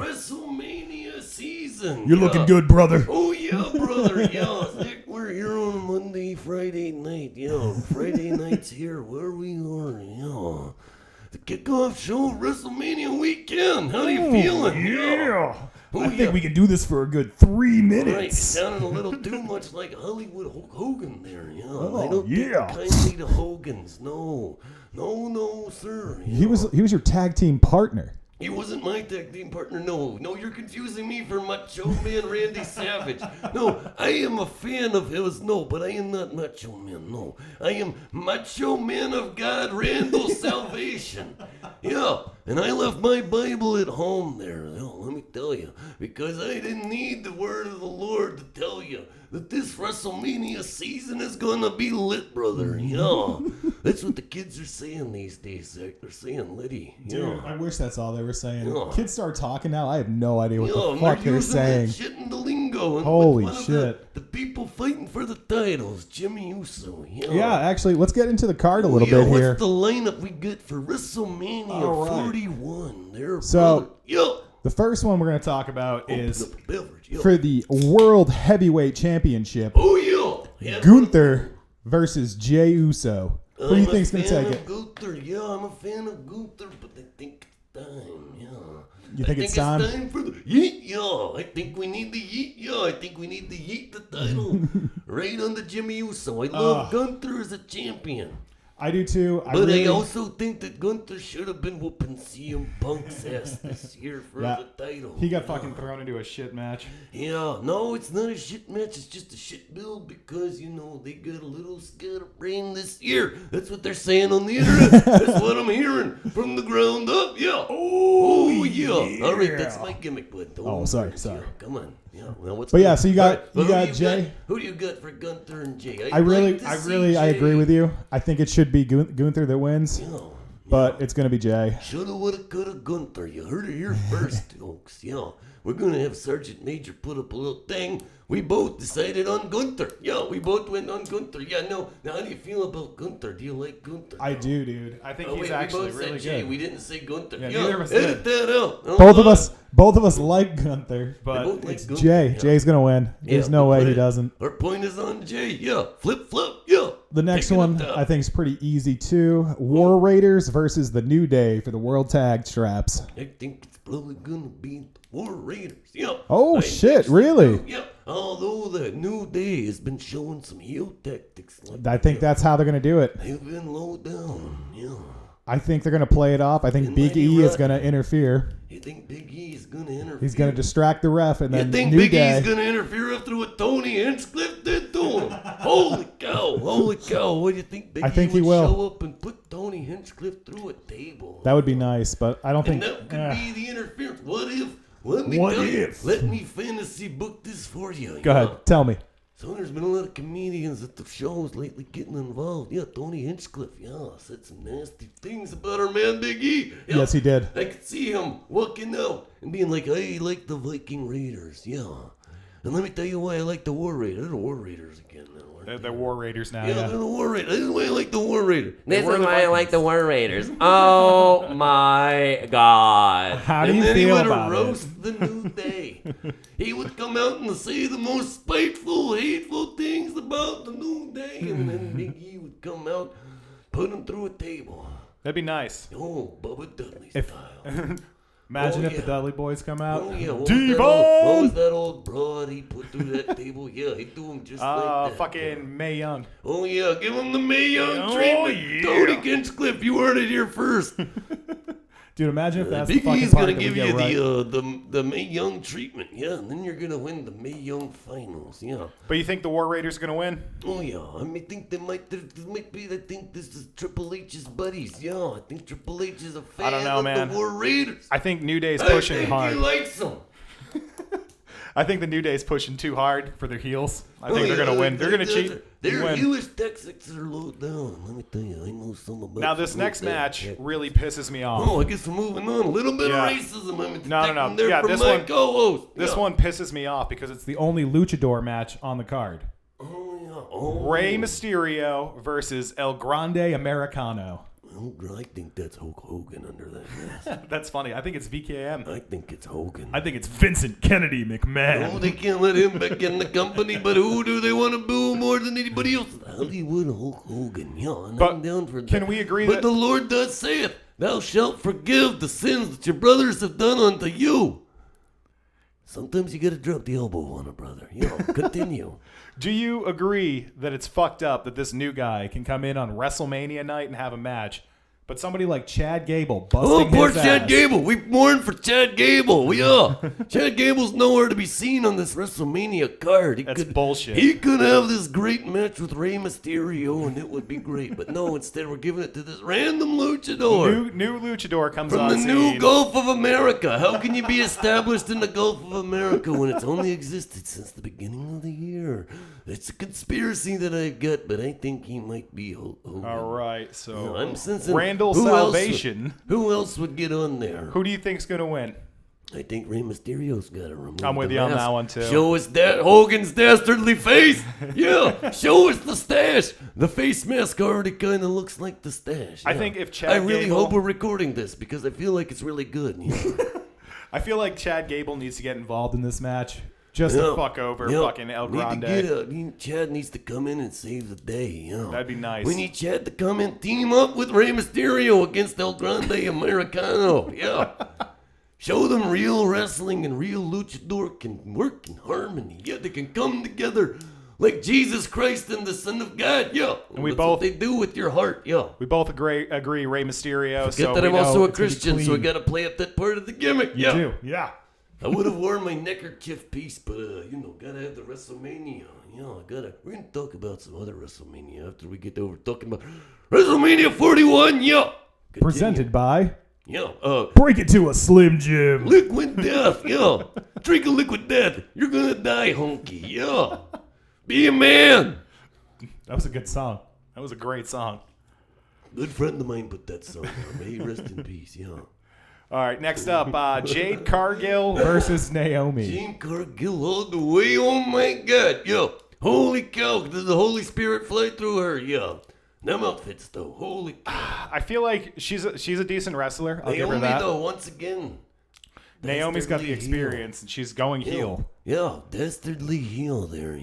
WrestleMania season. You're looking good, brother. Oh, yeah, brother. Yeah, we're here on Monday, Friday night. Yeah, Friday night's here where we are. Yeah. The kickoff show of WrestleMania weekend. How you feeling? Yeah. Oh, I think we can do this for a good 3 minutes. Right, you sounded a little too much like Hollywood Hulk Hogan there. Yeah, Oh, I don't yeah. think kindly to Hogans. No, sir. He was your tag team partner. He wasn't my tag team partner, no. No, you're confusing me for Macho Man Randy Savage. No, I am a fan of his, no, but I am not Macho Man, no. I am Macho Man of God, Randal Salvation. Yeah, and I left my Bible at home there, let me tell you, because I didn't need the word of the Lord to tell you that this WrestleMania season is gonna be lit, brother. Yeah, that's what the kids are saying these days, Zach. They're saying litty. Dude, Yeah. I wish that's all they were saying. Yeah. Kids start talking now. I have no idea what the and fuck they're using saying. that shit in the lingo. And Holy one of shit. The people fighting for the titles, Jimmy Uso. Yeah, actually, let's get into the card a little bit what's here. the lineup we get for WrestleMania All right. 41? There, So, brother. the first one we're going to talk about Open is up a beverage. Yeah. for the World Heavyweight Championship, Oh, yeah. Gunther versus Jey Uso. Who do you think's going to take it? Gunther. Yeah, I'm a fan of Gunther, but I think it's time. Yeah. You think it's time? It's time for the yeet, yeah. I think we need the yeet, yeah. I think we need to yeet the title right on the Jimmy Uso. I love Gunther as a champion. I do too. But I also think that Gunther should have been whooping CM Punk's ass this year for the title. He got fucking thrown into a shit match. Yeah, no, it's not a shit match. It's just a shit build because, they got a little scatterbrain this year. That's what they're saying on the internet. That's what I'm hearing from the ground up. Yeah. Oh, yeah. All right, that's my gimmick, bud. Sorry. Yeah, come on. Yeah. Well, what's But yeah, good? so you got Right, Jay. Who do you got for Gunther and Jay? I agree with you. I think it should be Gunther that wins, but it's going to be Jay. Shoulda, woulda, coulda, Gunther. You heard it here first, folks. Yeah, we're gonna have Sergeant Major put up a little thing. We both decided on Gunther. Yeah, we both went on Gunther. Yeah, no. Now, how do you feel about Gunther? Do you like Gunther? I do, dude. I think he's actually really good. Jay. We didn't say Gunther. Yeah, neither of us edit did. that out. Both of us like Gunther, but like it's Gunther, Jay. yeah. Jay's gonna win. There's no way he doesn't. Our point is on Jay. Yeah, flip, yeah. The next one I think is pretty easy too. War Raiders versus the New Day for the World Tag Straps. I think it's probably gonna be the War Raiders. Yeah. Oh shit! Really? Yeah. Although the New Day has been showing some heel tactics. I think that's how they're gonna do it. They've been low down. Yeah. I think they're gonna play it off. I think Big E is gonna interfere. You think Big E is gonna interfere? He's gonna distract the ref, and then you think New Big Day. E's gonna interfere after what Tony Hinchcliffe did to him? Holy cow! What do you think? Big I think E he would will show up and put Tony Hinchcliffe through a table. That would be nice, but I don't And think. that could be the interference. What if? Let me fantasy book this for you. Go ahead, tell me. So there's been a lot of comedians at the shows lately getting involved. Yeah, Tony Hinchcliffe, said some nasty things about our man Big E. Yeah, Yes, he did. I could see him walking out and being like, I like the Viking Raiders, yeah. And let me tell you why I like the War Raiders. They're the War Raiders again now. They're War Raiders now. Yeah, they're the War Raiders. This is why I like the War Raiders. This is why I like the War Raiders. Oh my God. How do you feel about it? And then he would roast the New Day. He would come out and say the most spiteful, hateful things about the New Day. And then Big E would come out, put him through a table. That'd be nice. Oh, Bubba Dudley style. Imagine if the Dudley Boys come out. Oh, yeah. What Devon! was that old broad he put through that table? Yeah, he threw him just like that. Fucking Mae Young. Oh, yeah, give him the Mae Young treatment. Yeah. Tony Hinchcliffe, you heard it here first. Dude, imagine if that's Big the fucking E's part gonna that we give get you right. the Mae Young treatment, yeah, and then you're gonna win the Mae Young finals, yeah. But you think the War Raiders are gonna win? Oh yeah, I think they might be. I think this is Triple H's buddies, yeah. I think Triple H is a fan of the War Raiders. I think New Day's pushing hard. He likes them. I think the New Day's pushing too hard for their heels. I think they're gonna win. They're gonna cheat. Their win. heelish tactics are low down. Let me tell you, I know some about. Now this next match really pisses me off. Oh, I guess we're moving on. A little bit of racism. I'm No. There Yeah, from this my one. co-host. This one pisses me off because it's the only luchador match on the card. Oh yeah. Oh. Rey Mysterio versus El Grande Americano. I think that's Hulk Hogan under that mask. That's funny. I think it's VKM. I think it's Hogan. I think it's Vincent Kennedy McMahon. Oh, they can't let him back in the company, but who do they want to boo more than anybody else? Hollywood Hulk Hogan. Yeah, and I'm down for that. Can we agree but that... the Lord does say it. Thou shalt forgive the sins that your brothers have done unto you. Sometimes you gotta drop the elbow on a brother. Continue. Do you agree that it's fucked up that this new guy can come in on WrestleMania night and have a match, but somebody like Chad Gable busting poor his Chad ass? Gable. We mourn for Chad Gable. Chad Gable's nowhere to be seen on this WrestleMania card. That's bullshit. He could have this great match with Rey Mysterio, and it would be great. But no, instead we're giving it to this random luchador. New luchador comes From on the scene. new Gulf of America. How can you be established in the Gulf of America when it's only existed since the beginning of the year? It's a conspiracy that I've got, but I think he might be Hogan. All right, so I'm sensing Randal who Salvation. Who else would get on there? Who do you think's gonna win? I think Rey Mysterio's got to remove I'm with the you on mask. that one, too. Show us that Hogan's dastardly face. Yeah, show us the stash. The face mask already kind of looks like the stash. I yeah. think if Chad I really Gable- hope we're recording this because I feel like it's really good. I feel like Chad Gable needs to get involved in this match just to fuck over fucking El Grande. Chad needs to come in and save the day. That'd be nice. We need Chad to come in, team up with Rey Mysterio against El Grande Americano. Yeah. Show them real wrestling and real luchador can work in harmony. Yeah, they can come together like Jesus Christ and the Son of God. Yeah, And that's what they do with your heart. Yeah. We both agree Rey Mysterio. Forget that we I'm know also a it's gonna be Christian, so I clean. gotta play up that part of the gimmick. You do, yeah. I would have worn my neckerchief piece, but gotta have the WrestleMania. We're gonna talk about some other WrestleMania after we get over talking about WrestleMania 41. Yeah. Continue. Presented by Break it to a Slim Jim. Liquid Death. Drink a Liquid Death. You're gonna die, honky. Be a man. That was a good song. That was a great song. Good friend of mine put that song on. May he rest in peace. All right, next up, Jade Cargill versus Naomi. Jade Cargill all the way. Oh my God. Holy cow. Does the Holy Spirit fly through her? Them outfits though. Holy cow. I feel like she's a decent wrestler. I'll give her Naomi that. though, once again. Naomi's got the dastardly experience, and she's going heel. Dastardly heel there,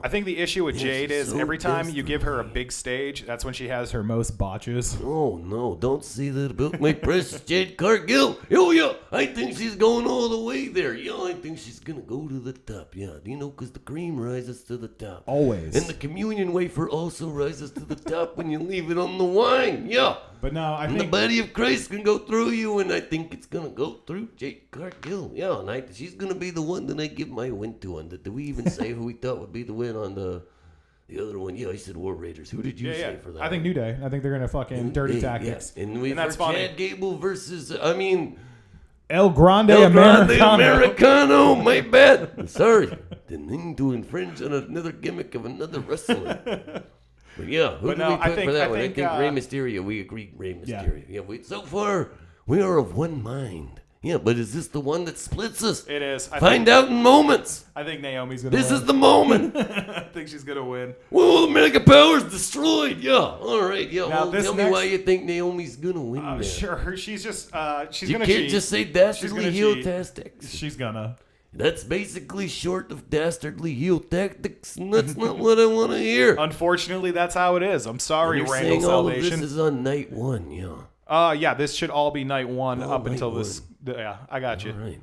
I think the issue with Jade she's is so every time you give her a dastardly. big stage, that's when she has her Her most botches. Oh no, don't say that about my precious Jade Cargill. I think she's going all the way there. I think she's gonna go to the top. Because the cream rises to the top. Always. And the communion wafer also rises to the top when you leave it on the wine. But no, I And the think body of Christ can go through you, and I think it's gonna go through Jade Cargill. And she's gonna be the one that I give my win to. And did we even say who we thought would be the win on the other one? I said War Raiders. Who did you say for that? I think New Day. I think they're gonna fucking dirty tactics. And we that's for funny. Chad Gable versus El Grande El Grande Americano. Americano. My bad. Sorry, didn't mean to infringe on another gimmick of another wrestler. But who did we pick for that one? I think Rey Mysterio. We agreed Rey Mysterio. So far we are of one mind. But is this the one that splits us? It is. Find out in moments. I think Naomi's gonna This win. is the moment. I think she's gonna win. Well, the mega power's destroyed. All right. Now, Well, this tell me next- why you think Naomi's gonna win. there. Sure, she's just she's You gonna can't cheat. just say She's dastardly gonna heel cheat. tactics. She's gonna. That's basically short of dastardly heel tactics, and that's not what I want to hear. Unfortunately, that's how it is. I'm sorry, You're Randal saying all of Salvation. this is on night one, This should all be night one Oh, up night until one. this. Yeah, I got you. All right,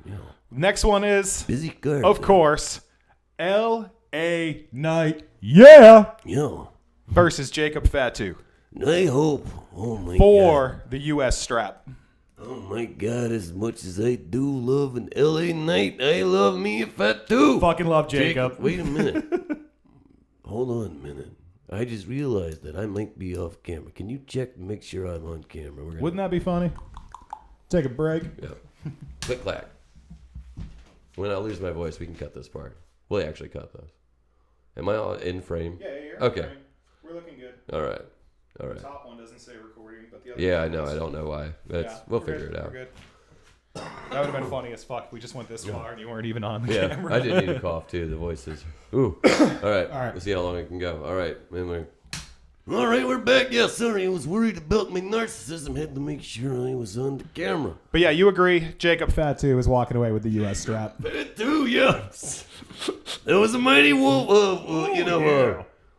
Next one is, busy card. of course, L.A. Knight. Yeah. versus Jacob Fatu I hope. Oh my God. for the U.S. strap. Oh my God! As much as I do love an LA Knight, I love me a Fatu. Fucking love Jacob. Wait a minute. Hold on a minute. I just realized that I might be off camera. Can you check and make sure I'm on camera? Wouldn't that be funny? Take a break. Yeah. Click clack. When I lose my voice, we can cut this part. We'll actually cut this. Am I all in frame? Yeah, you're Okay. We're looking good. All right. All right. The top one doesn't say recording, but the other Yeah, I one know. does. I don't know why. We'll figure it out. We're good. That would have been funny as fuck. We just went this far and you weren't even on the Yeah, camera. I didn't need to cough too. The voices. Ooh. All right. All right. Let's see how long I can go. All right. All right, we're back. Yeah, sorry, I was worried about my narcissism. Had to make sure I was on the camera. But yeah, you agree, Jacob. Fatu is walking away with the U.S. strap. That too, yeah. That was a mighty wolf,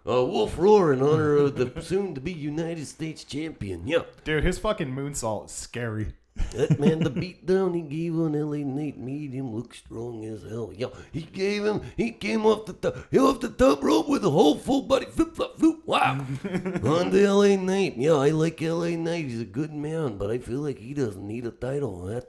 wolf roar in honor of the soon-to-be United States champion. Yeah. Dude, his fucking moonsault is scary. That man, the beatdown he gave on LA Knight made him look strong as hell. Yeah, he came off the top rope with a whole full body flip flop flip. Wow, on the LA Knight. Yeah, I like LA Knight. He's a good man, but I feel like he doesn't need a title.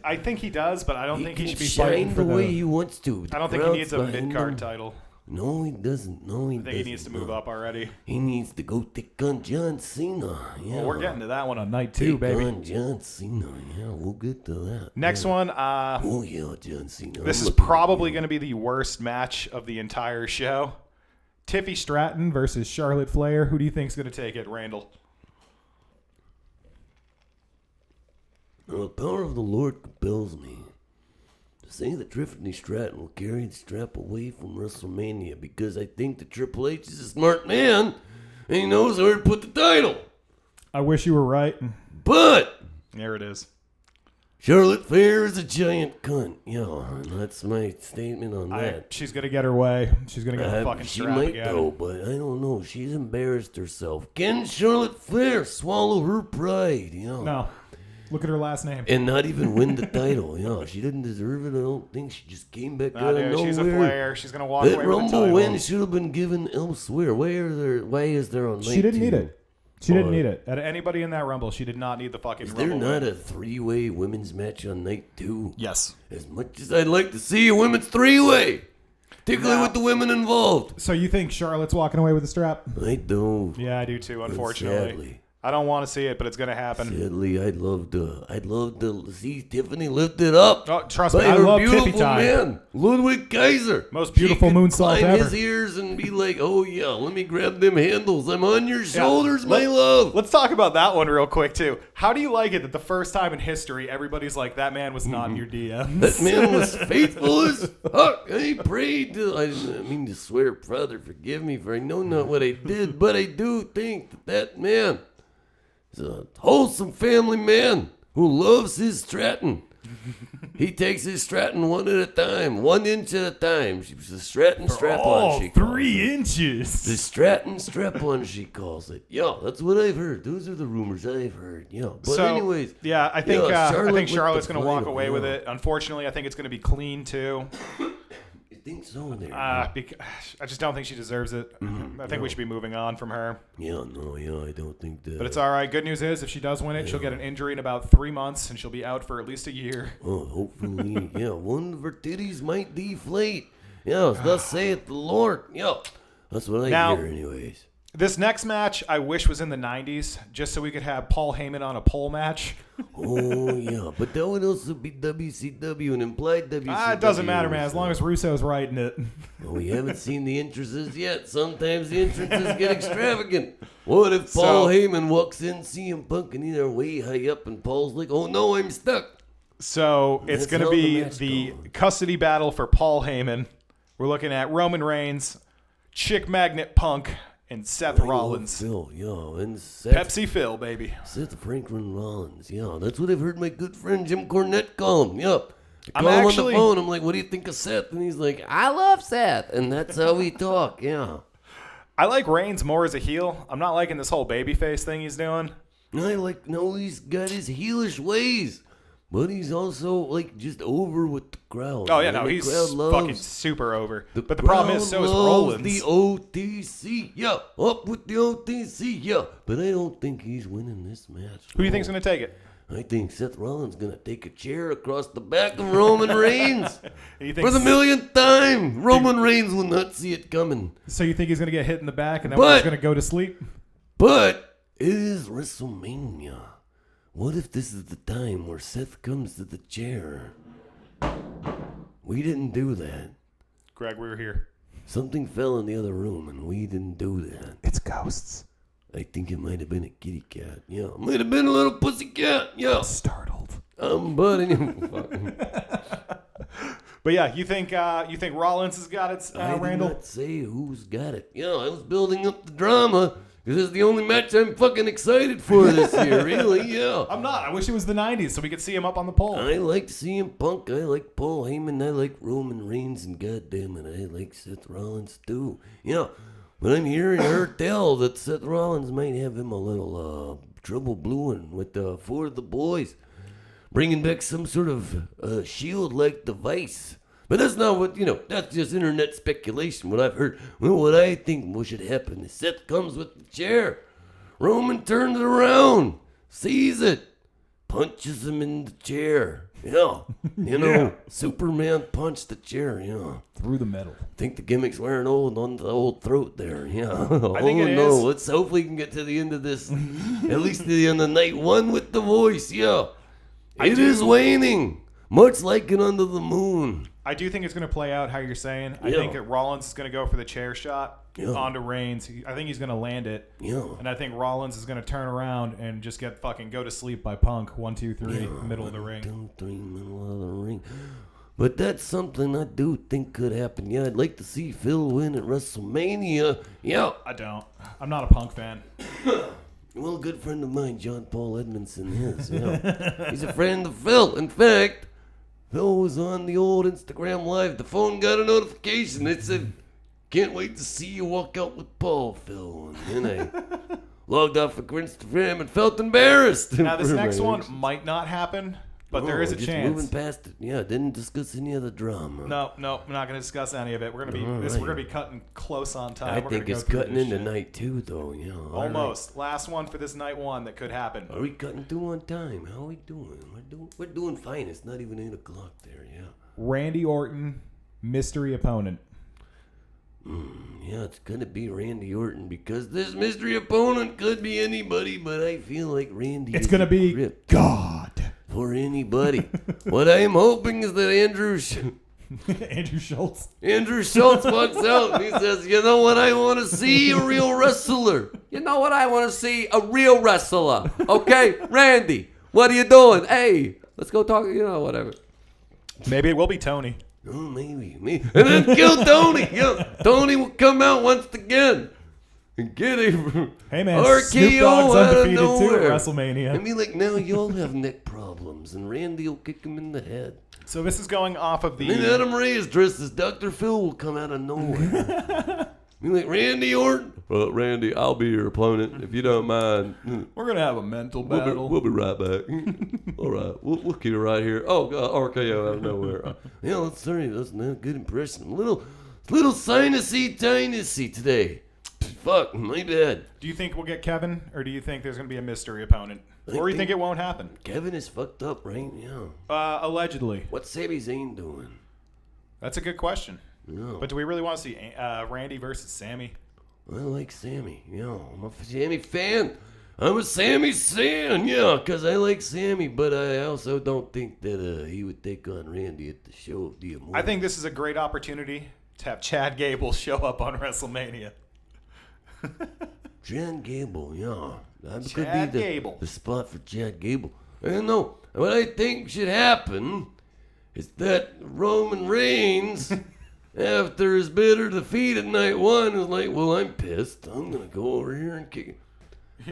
I think he does, but I don't think he should be shine fighting the for way he wants to. I don't think he needs a mid-card title. No, he doesn't. No, he I think he needs to move up already. He needs to go take on John Cena. Yeah. Well, we're getting to that one on night 2, baby. Take on John Cena. Yeah, we'll get to that. Next one. Oh, yeah, John Cena. This is probably going to be the worst match of the entire show. Tiffy Stratton versus Charlotte Flair. Who do you think's going to take it, Randall? The power of the Lord compels me to say that Tiffany Stratton will carry the strap away from WrestleMania because I think that Triple H is a smart man and he knows where to put the title. I wish you were right. But There it is. Charlotte Flair is a giant cunt. Yeah, and that's my statement on that. She's going to get her way. She's going to get the fucking She strap might again. though, but I don't know. She's embarrassed herself. Can Charlotte Flair swallow her pride? Yeah. No. Look at her last name. And not even win the title. Yeah, she didn't deserve it. I don't think she just came back out of Dude, nowhere. she's a Flair. She's going to walk That away with the Rumble title. win should have been given elsewhere. Why is there on night She didn't 2? need it. She didn't need it. Out of anybody in that Rumble, she did not need the fucking Is Rumble there not win. a 3-way women's match on night 2? Yes. As much as I'd like to see a women's 3-way, particularly with the women involved. So you think Charlotte's walking away with the strap? I don't. Yeah, I do too, unfortunately. Sadly. I don't want to see it, but it's going to happen. Sadly, I'd love to see Tiffany lift it up. Oh, trust by me, I her love beautiful Tiffy time. man, Ludwig Kaiser. Most beautiful She could moonsault climb ever. his ears and be like, "Oh yeah, let me grab them handles. I'm on your shoulders, my love." Let's talk about that one real quick, too. How do you like it that the first time in history, everybody's like, that man was not in your DMs? That man was faithful as fuck. I prayed to. I didn't mean to swear, Father, forgive me for I know not what I did, but I do think that man is a wholesome family man who loves his Stratton. He takes his Stratton one at a time, 1 inch at a time. She was a Stratton strap-on, she calls it. inches. The Stratton strap-on, she calls it. Yeah, that's what I've heard. Those are the rumors I've heard. Yeah, but So, anyways. yeah, I think with Charlotte's the going to walk title, away with yeah. it. Unfortunately, I think it's going to be clean, too. You think so there? Because I just don't think she deserves it. I think we should be moving on from her. Yeah, I don't think that. But it's all right. Good news is, if she does win it, she'll get an injury in about 3 months, and she'll be out for at least a year. Oh, hopefully, yeah, one of her titties might deflate. Yeah, thus saith the Lord. Yeah, that's what I Now- hear anyways. This next match, I wish was in the 90s, just so we could have Paul Heyman on a pole match. Oh, yeah, but that would also be WCW and implied WCW. It doesn't matter, man, as long as Russo's writing it. Well, we haven't seen the entrances yet. Sometimes the entrances get extravagant. What if Paul Heyman walks in, CM Punk, and they're way high up, and Paul's like, "Oh no, I'm stuck." So it's That's going to how the be match the goes. custody battle for Paul Heyman. We're looking at Roman Reigns, Chick Magnet Punk, and Seth Rollins. Phil, yeah, and Seth Pepsi Phil, baby. Seth Franklin Rollins, yeah, that's what I've heard my good friend Jim Cornette call him. Yep. I I'm call him actually- on the phone. I'm like, "What do you think of Seth?" And he's like, "I love Seth," and that's how we talk. Yeah. I like Reigns more as a heel. I'm not liking this whole babyface thing he's doing. He's got his heelish ways, but he's also like just over with the crowd. Oh, yeah, man. no, The he's crowd loves- fucking super over. But the problem is, so is crowd loves Rollins. the OTC, yeah, up with the OTC, yeah. But I don't think he's winning this match. Who do you think's going to take it? I think Seth Rollins gonna take a chair across the back of Roman Reigns You for think the millionth time. Roman Reigns will not see it coming. So you think he's going to get hit in the back and then But- he's going to go to sleep? But it is WrestleMania. What if this is the time where Seth comes to the chair? We didn't do that. Greg, we were here. Something fell in the other room, and we didn't do that. It's ghosts. I think it might have been a kitty cat. Yeah, it might have been a little pussy cat. Yeah. Startled. But anyway. But yeah, you think Rollins has got it, I did Randall? not say who's got it. Yeah, I was building up the drama This is the only match I'm fucking excited for this year, really, yeah. I'm not. I wish it was the 90s so we could see him up on the pole. I like CM Punk, I like Paul Heyman, I like Roman Reigns, and goddammit, I like Seth Rollins too. Yeah, but I'm hearing her tell that Seth Rollins might have him a little trouble brewing with For the Boys. Bringing back some sort of Shield-like device. But that's not what, that's just internet speculation, what I've heard. Well, what I think should happen is Seth comes with the chair. Roman turns it around, sees it, punches him in the chair. Yeah. Superman punched the chair, yeah. Through the middle. I think the gimmick's wearing old on the old throat there, yeah. I think it is. Let's hopefully we can get to the end of this. At least to the end of night one with the voice, yeah. It is waning, much like it under the moon. I do think it's going to play out how you're saying. I Yeah. think that Rollins is going to go for the chair shot onto Reigns. I think he's going to land it. Yeah. And I think Rollins is going to turn around and just get fucking go to sleep by Punk. 1, 2, 3, middle of the ring. 2, 3, middle of the ring. But that's something I do think could happen. Yeah, I'd like to see Phil win at WrestleMania. Yeah. I don't. I'm not a Punk fan. Well, a good friend of mine, John Paul Edmondson, is. Yeah. He's a friend of Phil. In fact, Phil was on the old Instagram Live. The phone got a notification. It said, "Can't wait to see you walk out with Paul, Phil." And then I logged off of Instagram and felt embarrassed. Now, this for next my one actions. might not happen, but there Oh, is a just chance. Moving past it. Yeah, didn't discuss any of the drama. No, we're not going to discuss any of it. We're going to be we're going to be cutting close on time. I We're think gonna it's go through cutting this into shit. night 2, though. Yeah, all right. Almost. Last one for this night 1 that could happen. Are we cutting through on time? How are we doing? We're doing fine. It's not even 8 o'clock there. Yeah. Randy Orton, mystery opponent. Yeah, it's gonna be Randy Orton because this mystery opponent could be anybody, but I feel like Randy. It's is gonna be equipped God. for anybody. What I am hoping is that Andrew Andrew Schultz. Schultz walks out and he says, "You know what? I want to see a real wrestler." You know what? I want to see a real wrestler. Okay, Randy, what are you doing? Hey, let's go talk. Whatever. Maybe it will be Tony. Oh, maybe me, and then kill Tony. Yeah, Tony will come out once again and get a Hey man, RKO Snoop Dogg's out of undefeated too at nowhere. WrestleMania. I mean, like, now you all have neck problems, and Randy will kick him in the head. So this is going off of the. And then Adam Ray is dressed as Dr. Phil will come out of nowhere. I mean, like, Randy Orton. Well, Randy, I'll be your opponent if you don't mind. We're gonna have a mental We'll battle. be right back. All right, we'll keep it right here. Oh, God, RKO out of nowhere. Yeah, that's not a good impression. A little sinusy, tinusy today. Fuck, my bad. Do you think we'll get Kevin, or do you think there's gonna be a mystery opponent, or you think it won't happen? Kevin is fucked up, right? Yeah. Allegedly. What's Sami Zayn doing? That's a good question. No. But do we really want to see Randy versus Sammy? I like Sammy. Yeah, I'm a Sammy fan. I'm a Sammy fan, yeah, because I like Sammy, but I also don't think that he would take on Randy at the show of the Immortal. I think this is a great opportunity to have Chad Gable show up on WrestleMania. Chad Gable, yeah. That Chad could be Gable. the spot for Chad Gable. I don't know. What I think should happen is that Roman Reigns, after his bitter defeat at night 1, is like, well, I'm pissed. I'm going to go over here and kick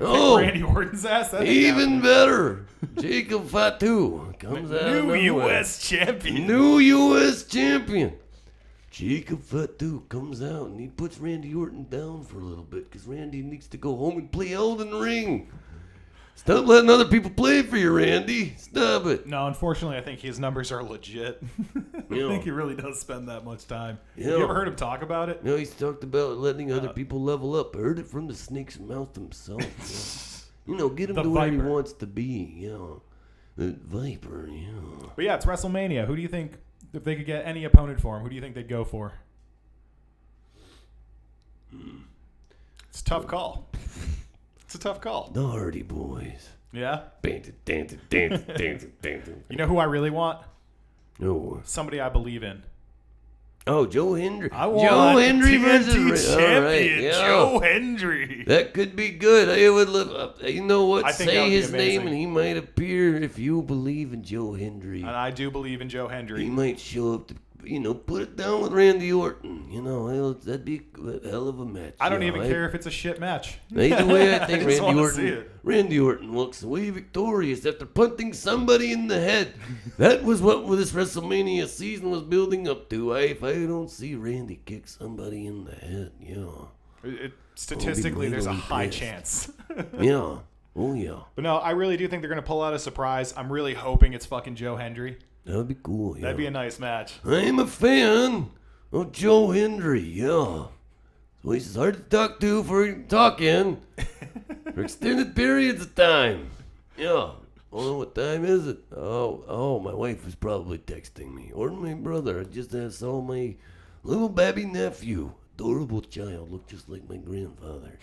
Oh, Randy Orton's ass. That ain't even happening. better. Jacob Fatu comes out of New nowhere. U.S. champion. New U.S. champion. Jacob Fatu comes out and he puts Randy Orton down for a little bit because Randy needs to go home and play Elden Ring. Stop letting other people play for you, Randy. Stop it. No, unfortunately, I think his numbers are legit. I Yeah. think he really does spend that much time. Yeah. Have you ever heard him talk about it? No, he's talked about letting other people level up. I heard it from the snake's mouth himself. Yeah. Get him The to where he Viper. wants to be. The Viper, yeah. But yeah, it's WrestleMania. Who do you think, if they could get any opponent for him, who do you think they'd go for? It's a tough call. It's a tough call. The Hardy Boys. Yeah? Dancing. You know who I really want? No. Somebody I believe in. Oh, Joe Hendry. I want Joe Hendry TNT versus champion all right, yeah. Joe Hendry. That could be good. I would live up. You know what? I think that Say would be his name amazing. and he might appear if you believe in Joe Hendry. And I do believe in Joe He Hendry. might show up to put it down with Randy Orton. That'd be a hell of a match. I don't even care if it's a shit match. Either way, I think just wanna see it. Randy Orton walks away victorious after punting somebody in the head. That was what this WrestleMania season was building up to. If I don't see Randy kick somebody in the head, Statistically, there's a high pissed. chance. Yeah. Oh, yeah. But no, I really do think they're going to pull out a surprise. I'm really hoping it's fucking Joe Hendry. That would be cool, yeah. That'd be a nice match. I'm a fan of Joe Hendry, yeah. So he's hard to talk to for talking for extended periods of time. Yeah. Oh, what time is it? Oh, my wife was probably texting me. Or my brother. I just saw my little baby nephew. Adorable child. Looked just like my grandfather.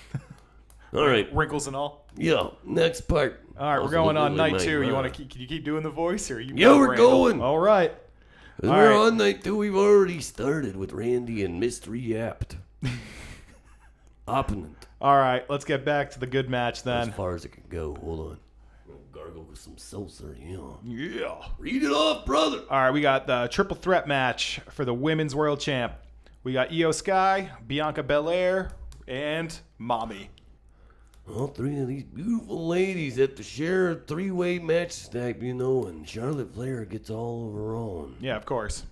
All right. Wrinkles and all. Yeah, next part. All right, we're going on night 2. Can you keep doing the voice, or we're going. All right. We're on night 2. We've already started with Randy and Mystery Apt. Opponent. All right, let's get back to the good match then. As far as it can go. Hold on. Gargle with some seltzer. Yeah. Read it off, brother. All right, we got the triple threat match for the Women's World Champ. We got Io Sky, Bianca Belair, and Mommy. All 3 of these beautiful ladies have to share a 3-way match type, and Charlotte Flair gets all of her own. Yeah, of course.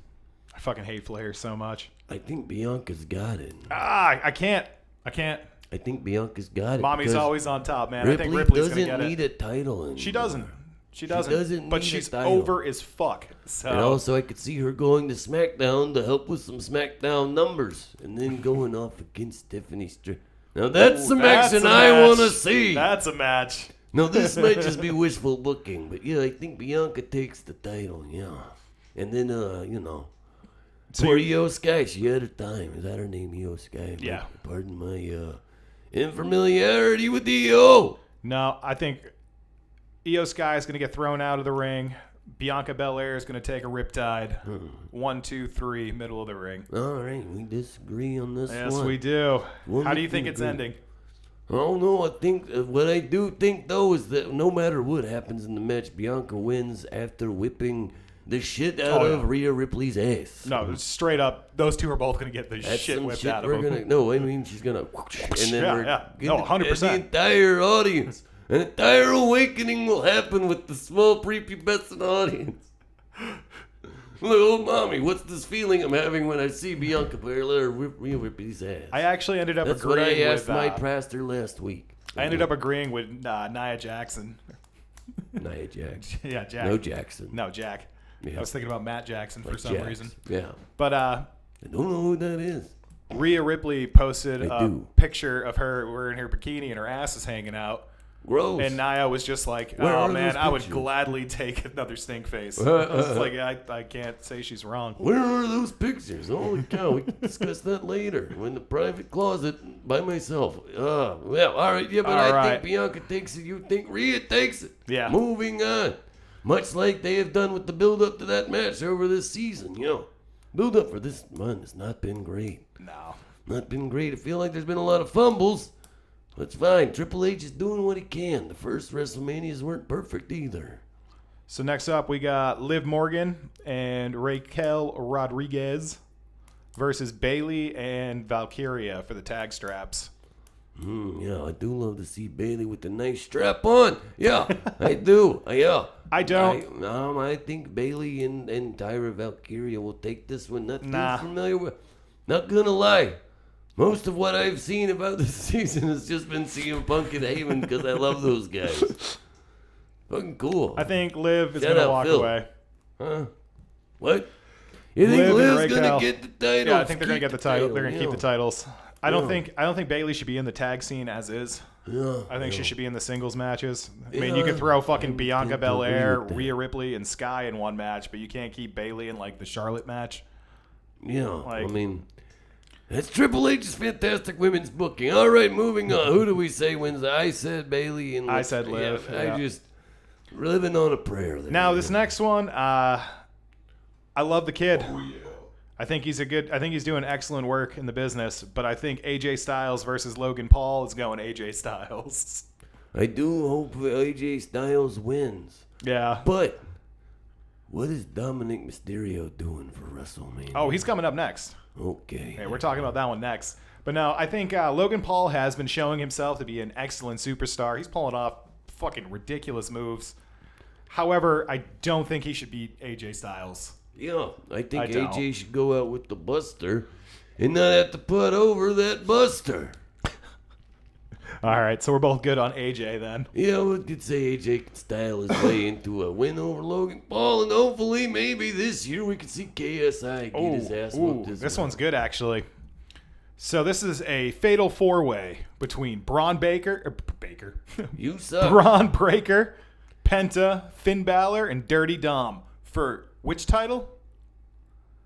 I fucking hate Flair so much. I think Bianca's got it. I can't. I think Bianca's got it. Mommy's always on top, man. Ripley I think Ripley's going to get doesn't need it. a title anymore. She doesn't. But she's title. over as fuck. So. And also, I could see her going to SmackDown to help with some SmackDown numbers, and then going off against Stephanie Str. Now that's some action I want to see. That's a match. No, this might just be wishful booking, but I think Bianca takes the title, And then, poor Io Sky, she had her time. Is that her name, Io Sky? Yeah. Pardon my infamiliarity with Io. No, I think Io Sky is going to get thrown out of the ring. Bianca Belair is going to take a riptide. 1, 2, 3, middle of the ring. All right, we disagree on this one. Yes, we do. How do you think it's ending? Oh, no, I think, what I do think, though, is that no matter what happens in the match, Bianca wins after whipping the shit out of Rhea Ripley's ass. No, straight up, those two are both going to get the shit whipped out of them. No, I mean, she's going to... And then No, 100%. The entire audience... An entire awakening will happen with the small prepubescent audience. Look, oh, Mommy, what's this feeling I'm having when I see Bianca Belair whip Ripley's ass? I actually ended up That's agreeing what I asked with... my pastor last week. I ended up agreeing with Nia Jackson. Nia Jackson. Yeah, Jack. No Jackson. No, Jack. Yeah. I was thinking about Matt Jackson for some reason. Yeah. But I don't know who that is. Rhea Ripley posted a picture of her wearing her bikini and her ass is hanging out. Gross. And Nia was just like, Where oh, are man, those I would pictures? gladly take another stink face. It's like, I can't say she's wrong. Where are those pictures? Holy cow, we can discuss that later. I'm in the private closet by myself. Well, all right, yeah, but I think Bianca takes it. You think Rhea takes it. Yeah. Moving on. Much like they have done with the build-up to that match over this season, Build-up for this one has not been great. No. Not been great. I feel like there's been a lot of fumbles. That's fine. Triple H is doing what he can. The first WrestleManias weren't perfect either. So next up, we got Liv Morgan and Raquel Rodriguez versus Bayley and Valkyria for the tag straps. Yeah, I do love to see Bayley with the nice strap on. Yeah, I do. Yeah. I don't. I think Bayley and Tyra Valkyria will take this one. Not too familiar with. Not gonna lie. Most of what I've seen about this season has just been CM Punk and Heyman because I love those guys. Fucking cool. I think Liv is going to walk away. Huh? What? You think Liv's going to get the title? Yeah, I think they're going to get the title. They're going to keep the titles. I don't think Bayley should be in the tag scene as is. Yeah, I think she should be in the singles matches. I mean, you could throw fucking Bianca Belair, Rhea Ripley, and Sky in one match, but you can't keep Bayley in like the Charlotte match. Yeah, I mean, that's Triple H's fantastic women's booking. All right, moving on. Who do we say wins? I said Bayley and I said Liv. Yeah, I just living on a prayer there. Now this next one, I love the kid. Oh, yeah. I think he's doing excellent work in the business, but I think AJ Styles versus Logan Paul is going AJ Styles. I do hope AJ Styles wins. Yeah. But What is Dominic Mysterio doing for WrestleMania? Oh, he's coming up next. Okay. Hey, we're talking about that one next. But no, I think Logan Paul has been showing himself to be an excellent superstar. He's pulling off fucking ridiculous moves. However, I don't think he should beat AJ Styles. Yeah, I think I don't. AJ should go out with the Buster and not have to put over that Buster. All right, so we're both good on AJ then. Yeah, we could say AJ can style his way into a win over Logan Paul, and hopefully maybe this year we can see KSI get his ass whooped as This well. one's good, actually. So this is a fatal four-way between Braun You suck. Braun Breaker, Penta, Finn Balor, and Dirty Dom for which title?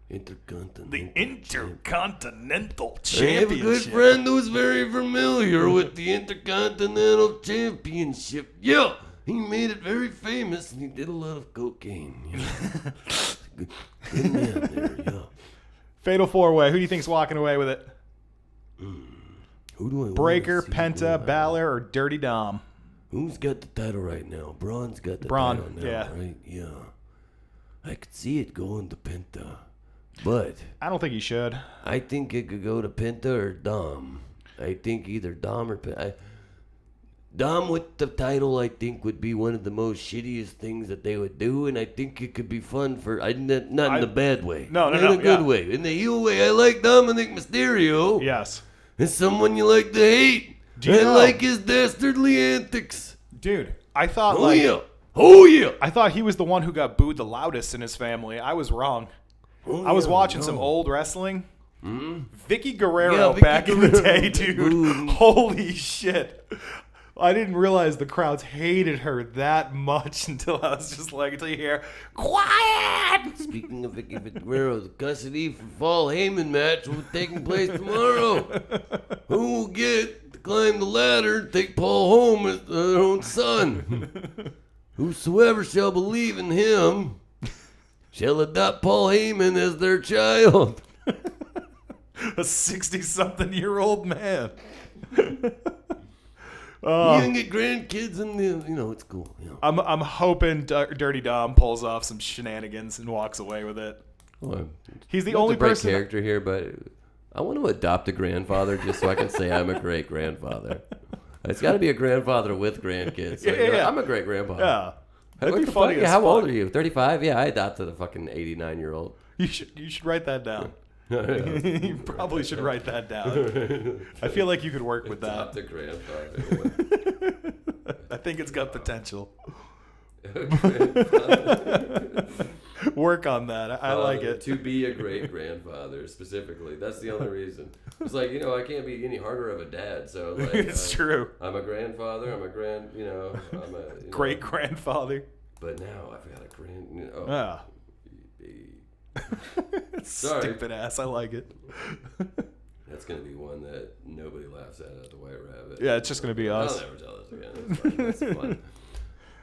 Intercontinental. The Intercontinental I have a good Championship. friend who's very familiar with the Intercontinental Championship. Yeah, he made it very famous, and he did a lot of cocaine. Yeah. good man there, yeah. Fatal four-way. Who do you think's walking away with it? Who do I wanna Breaker, see Penta, go out? Balor, or Dirty Dom? Who's got the title right now? Braun's got the Braun, title now, yeah. right? Yeah. I could see it going to Penta, but I don't think he should. I think it could go to Penta or Dom. I think either Dom or Penta. Dom with the title, I think, would be one of the most shittiest things that they would do, and I think it could be fun for not in a bad way. No, in a good yeah. way. In the heel way, I like Dominic Mysterio. Yes. It's someone you like to hate. Do you I know- like his dastardly antics. Dude, I thought Oh yeah. I thought he was the one who got booed the loudest in his family. I was wrong. Oh, I was yeah, watching no. some old wrestling. Vicky Yeah, Guerrero Vicky back in the Guerrero day, got dude. booed. Holy shit. I didn't realize the crowds hated her that much until you hear, quiet! Speaking of Vicky Guerrero, the custody for Fall Heyman match will be taking place tomorrow. Who will get to climb the ladder and take Paul home as their own son? Whosoever shall believe in him shall adopt Paul Heyman as their child. A 60-something-year-old man. You can get grandkids and it's cool. You know. I'm hoping Dirty Dom pulls off some shenanigans and walks away with it. Well, He's the not only to break person. character here, but I want to adopt a grandfather just so I can say I'm a great grandfather. It's got to be a grandfather with grandkids. So, Yeah. I'm a great grandpa. Yeah. That'd What be the funny fuck? as How old fuck. are you? 35? Yeah, I adopted a fucking 89-year-old. You should write that down. You probably should write that down. I feel like you could work with that. Adopt a grandfather. I think it's got potential. Work on that. I like it. To be a great grandfather, specifically. That's the only reason. It's like, I can't be any harder of a dad. So, like, It's true. I'm a grandfather. I'm a I'm a Great grandfather. But now I've got a grand. Ah. Sorry. Stupid ass. I like it. That's gonna be one that nobody laughs at the White Rabbit. Yeah, it's just gonna be I'll us. never tell this again. It's fun.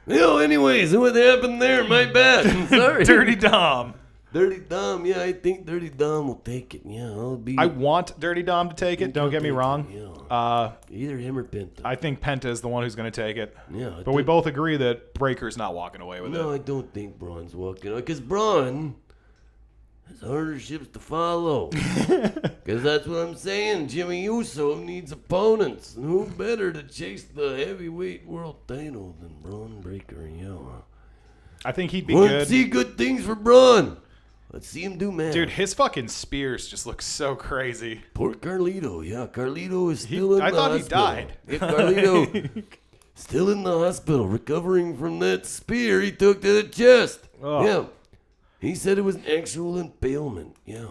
Anyways, what happened there? My bad. Sorry. Dirty Dom. Dirty Dom. Yeah, I think Dirty Dom will take it. Yeah, I'll be. I want Dirty Dom to take it. Don't get me wrong. Yeah. Either him or Penta. I think Penta is the one who's going to take it. Yeah, But we both agree that Breaker's not walking away with No, it. I don't think Braun's walking on because Braun has harder ships to follow. Because that's what I'm saying. Jimmy Uso needs opponents. And who better to chase the heavyweight world title than Braun Breaker? Yeah. I think he'd be Want to good. see good things for Braun. Let's see him do man. Dude, his fucking spears just look so crazy. Poor Carlito. Yeah, Carlito is still in I the thought he hospital. died. Yeah, Carlito still in the hospital, recovering from that spear he took to the chest. Oh. Yeah. He said it was an actual impalement. Yeah.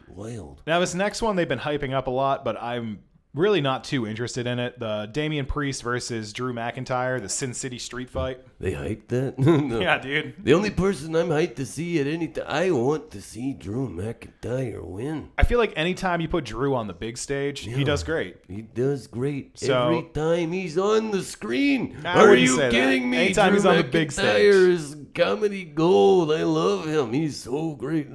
Wild. Now, this next one they've been hyping up a lot, but I'm really not too interested in it. The Damian Priest versus Drew McIntyre, the Sin City street fight. They hyped that? No. Yeah, dude. The only person I'm hyped to see at any time, I want to see Drew McIntyre win. I feel like anytime you put Drew on the big stage, he does great. He does great So- every time he's on the screen. I Are wouldn't you say that. kidding me? Anytime Drew he's on the big McIntyre is comedy gold. I love him. He's so great.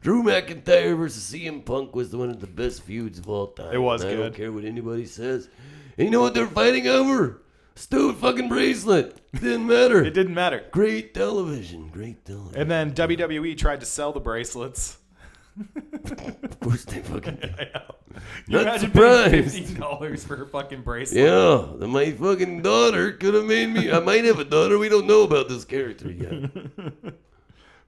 Drew McIntyre versus CM Punk was one of the best feuds of all time. It was I good. don't care what anybody says. And you know what they're fighting over? Stupid fucking bracelet. Didn't matter. It didn't matter. Great television. And then WWE tried to sell the bracelets. Of course they fucking did. I know. You Not imagine surprised. paying $15 for a fucking bracelet. Yeah, my fucking daughter could have made me. I might have a daughter. We don't know about this character yet. Who do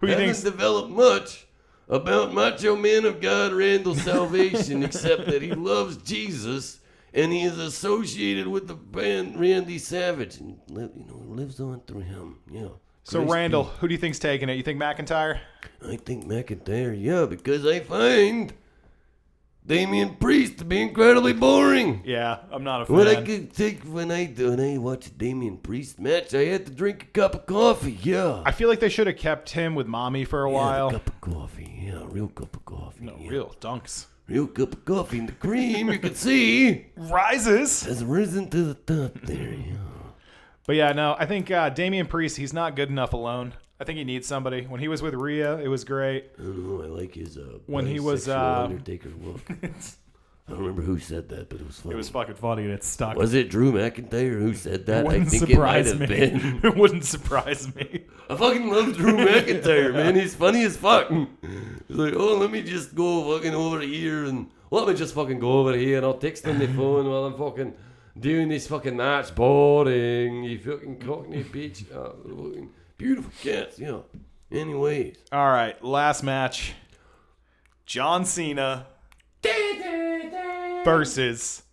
you Haven't think? developed much about Macho Man of God Randal Salvation, except that he loves Jesus and he is associated with the band Randy Savage, and lives on through him. Yeah. So Christ Randall, be- who do you think's taking it? You think McIntyre? I think McIntyre, yeah, because I find Damian Priest to be incredibly boring. Yeah, I'm not a fan. What I could take when I watch a Damian Priest match, I had to drink a cup of coffee. Yeah. I feel like they should have kept him with Mommy for a while. A cup of coffee. Yeah, real cup of coffee. No, yeah. real dunks. Real cup of coffee. And the cream, you can see, Rises. has risen to the top there. Yeah. But yeah, no, I think Damian Priest, he's not good enough alone. I think he needs somebody. When he was with Rhea, it was great. I don't know. I like his When he was, bisexual Undertaker look. I don't remember who said that, but it was funny. It was fucking funny and it stuck. Was it Drew McIntyre who said that? I Wouldn't think it might surprise have me. been. It wouldn't surprise me. I fucking love Drew McIntyre, man. He's funny as fuck. He's like, oh, let me just go fucking over here and let me just fucking go over here and I'll text on the phone while I'm fucking doing this fucking match. Boring, you fucking cockney bitch. Fucking beautiful cats, yeah. Anyways. All right, last match. John Cena versus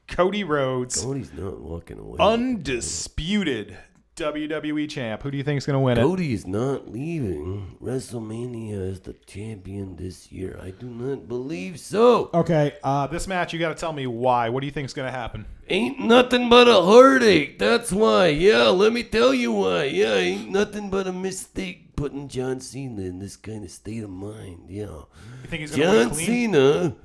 Cody Rhodes, Cody's not walking away. undisputed WWE champ. Who do you think is going to win it? Cody is not leaving WrestleMania as the champion this year. I do not believe so. Okay, This match, you got to tell me why. What do you think is going to happen? Ain't nothing but a heartache. That's why. Yeah, let me tell you why. Yeah, ain't nothing but a mistake putting John Cena in this kind of state of mind. Yeah. You think he's going to win John clean? Cena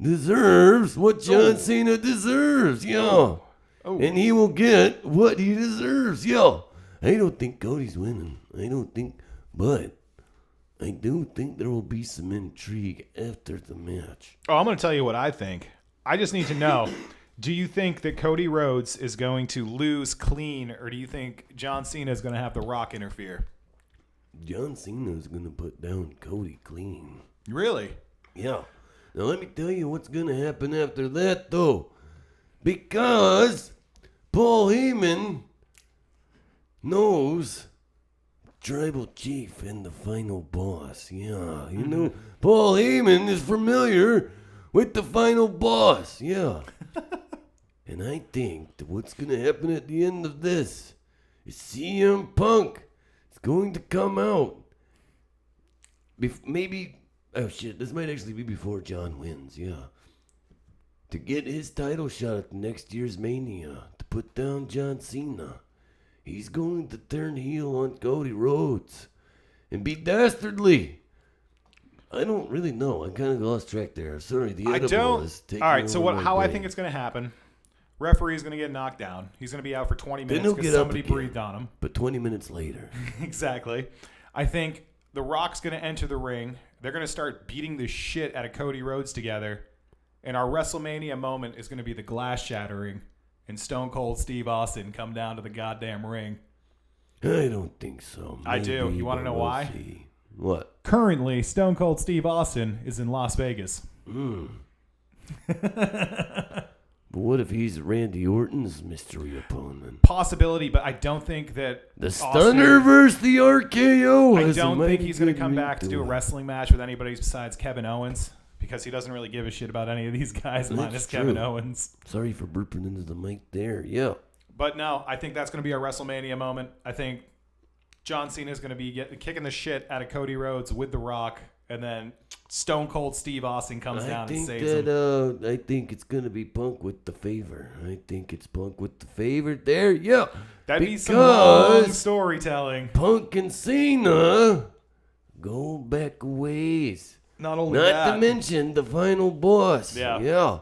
deserves what John Cena deserves. Yeah. Oh. And he will get what he deserves. Yeah. I don't think Cody's winning. I don't think, but I do think there will be some intrigue after the match. Oh, I'm going to tell you what I think. I just need to know, do you think that Cody Rhodes is going to lose clean, or do you think John Cena is going to have The Rock interfere? John Cena is going to put down Cody clean. Really? Yeah. Now let me tell you what's going to happen after that, though. Because Paul Heyman knows Tribal Chief and the Final Boss. Yeah, you know, Paul Heyman is familiar with the Final Boss. Yeah. And I think that what's going to happen at the end of this is CM Punk is going to come out. Maybe, oh shit, this might actually be before John wins. Yeah. To get his title shot at next year's Mania, to put down John Cena. He's going to turn heel on Cody Rhodes and be dastardly. I don't really know. I kind of lost track there. Sorry, the I edible don't. is taking All right, so over what? my How I brain. think it's going to happen. Referee's going to get knocked down. He's going to be out for 20 Then minutes he'll because get up somebody again. breathed on him. But 20 minutes later. Exactly. I think The Rock's going to enter the ring. They're going to start beating the shit out of Cody Rhodes together. And our WrestleMania moment is going to be the glass shattering and Stone Cold Steve Austin come down to the goddamn ring. I don't think so. I do. Maybe, You wanna but know we'll why? see. What? Currently, Stone Cold Steve Austin is in Las Vegas. But what if he's Randy Orton's mystery opponent? Possibility, but I don't think that The Austin- Stunner versus the RKO. I has a don't think mighty he's going to good come ring back to do a it. wrestling match with anybody besides Kevin Owens because he doesn't really give a shit about any of these guys That's minus Kevin true. Owens. Sorry for burping into the mic there. Yeah. But no, I think that's going to be our WrestleMania moment. I think John Cena is going to be kicking the shit out of Cody Rhodes with The Rock, and then Stone Cold Steve Austin comes down and saves him. I think it's gonna be Punk with the favor. I think it's Punk with the favor there. Yeah. That'd be some long Because storytelling. Punk and Cena go back a ways. Not only Not that, to mention the Final Boss. Yeah. Yeah.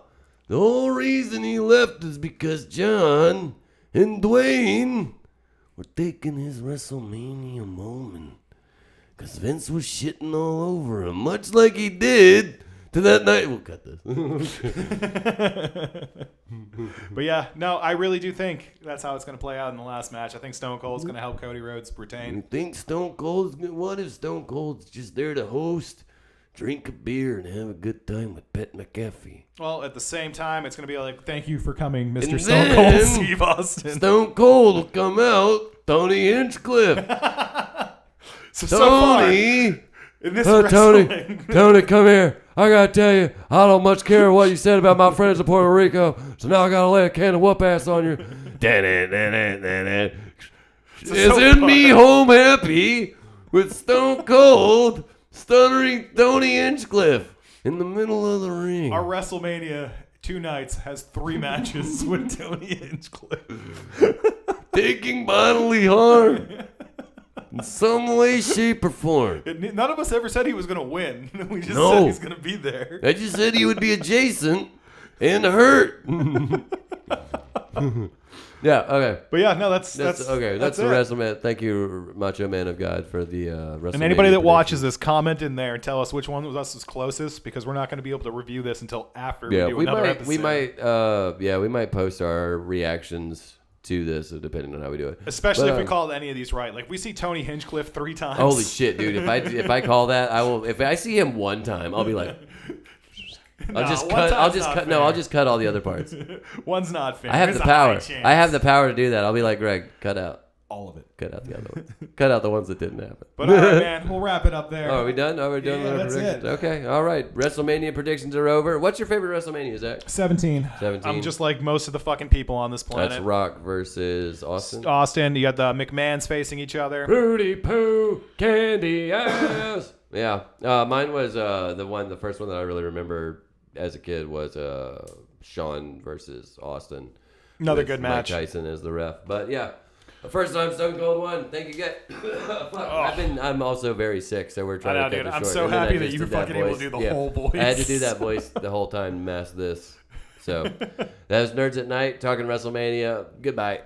The whole reason he left is because John and Dwayne were taking his WrestleMania moment. Because Vince was shitting all over him, much like he did to to that night. We'll cut this. But yeah, no, I really do think that's how it's going to play out in the last match. I think Stone Cold's going to help Cody Rhodes retain. You think Stone Cold's what if Stone Cold's just there to host, drink a beer, and have a good time with Pat McAfee? Well, at the same time, it's going to be like, thank you for coming, Mr. And Stone then Cold Steve Austin. Stone Cold will come out, Tony Hinchcliffe. so far, Tony, in this Tony, wrestling, Tony, come here. I gotta tell you, I don't much care what you said about my friends in Puerto Rico, so now I gotta lay a can of whoop ass on you. Isn't me home happy with Stone Cold stuttering Tony Hinchcliffe in the middle of the ring? our WrestleMania 2 nights has 3 matches with Tony Hinchcliffe. Taking bodily harm in some way, shape, or form. None of us ever said he was going to win. We just No. said he's going to be there. I just said he would be adjacent and hurt. Yeah, okay. But yeah, no, that's okay. That's the it. WrestleMania. Thank you, Macho Man of God, for the WrestleMania. And anybody that prediction. watches this, comment in there and tell us which one was us was closest, because we're not going to be able to review this until after we do another episode. we might post our reactions to this, depending on how we do it. Especially if we call any of these right. Like, we see Tony Hinchcliffe 3 times. Holy shit, dude! If I call that, I will. If I see him one time, I'll be like, I'll just cut all the other parts. One's not fair. I have There's the a high power. chance. I have the power to do that. I'll be like, Greg, cut out All of it. the other ones. Cut out the ones that didn't happen. But all right, man, we'll wrap it up there. Oh, are we done? Are we done with our that's predictions? it. Okay, all right. WrestleMania predictions are over. What's your favorite WrestleMania, Zach? 17. 17. I'm just like most of the fucking people on this planet. That's Rock versus Austin. Austin, you got the McMahons facing each other. Rudy Poo, candy ass. Yeah, mine was the first one that I really remember as a kid was Shawn versus Austin. Another with good Mike match. Tyson as the ref, but yeah. The first time Stone Cold won. Thank you, guys. I'm also very sick, so we're trying I know, to cut dude. this I'm short. so And then I happy that just you were did that fucking able to voice. do the Yeah. whole voice. I had to do that voice the whole time to mask this. So that was Nerds at Night talking WrestleMania. Goodbye.